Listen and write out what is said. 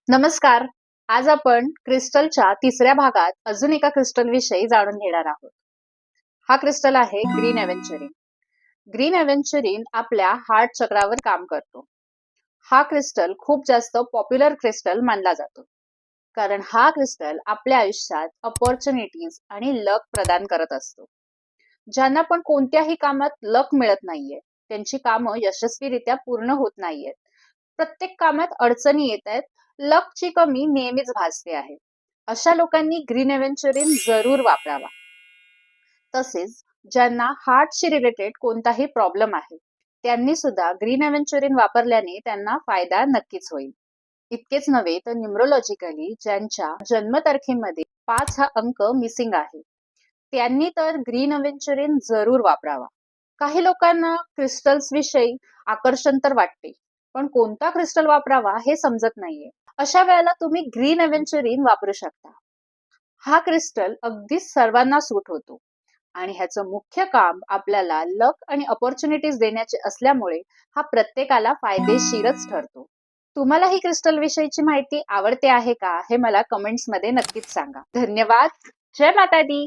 नमस्कार. आज आपण क्रिस्टलच्या तिसऱ्या भागात अजून एका क्रिस्टल विषयी जाणून घेणार आहोत. हा क्रिस्टल आहे ग्रीन एव्हेंचुरिन. ग्रीन एव्हेंचुरिन आपल्या हार्ट चक्रावर काम करतो. हा क्रिस्टल खूप जास्त पॉप्युलर क्रिस्टल मानला जातो. कारण हा क्रिस्टल आपल्या आयुष्यात अपॉर्च्युनिटीज आणि लक प्रदान करत असतो. ज्यांना पण कोणत्याही कामात लक मिळत नाहीये, त्यांची कामं यशस्वीरित्या पूर्ण होत नाहीयेत. प्रत्येक कामात अडचणी येत आहेत. लकची कमी नेहमीच भासते आहे. अशा लोकांनी ग्रीन एव्हेंचुरिन जरूर वापरावा. तसेच ज्यांना हार्टशी रिलेटेड कोणताही प्रॉब्लेम आहे, त्यांनी सुद्धा ग्रीन एव्हेंचुरिन वापरल्याने त्यांना फायदा नक्कीच होईल. इतकेच नव्हे तर न्यूमरोलॉजिकली ज्यांच्या जन्मतारखेमध्ये 5 हा अंक मिसिंग आहे, त्यांनी तर ग्रीन एव्हेंचुरिन जरूर वापरावा. काही लोकांना क्रिस्टल्स विषयी आकर्षण तर वाटते, पण कोणता क्रिस्टल वापरावा हे समजत नाहीये. अशा वेळेला तुम्ही ग्रीन एव्हेंचुरिन वापरू शकता. हा क्रिस्टल अगदी सर्वांना सूट होतो आणि ह्याचं मुख्य काम आपल्याला लक आणि अपॉर्च्युनिटीज देण्याचे असल्यामुळे हा प्रत्येकाला फायदेशीरच ठरतो. तुम्हाला ही क्रिस्टल विषयीची माहिती आवडते आहे का हे मला कमेंट्स मध्ये नक्कीच सांगा. धन्यवाद. जय माता दी.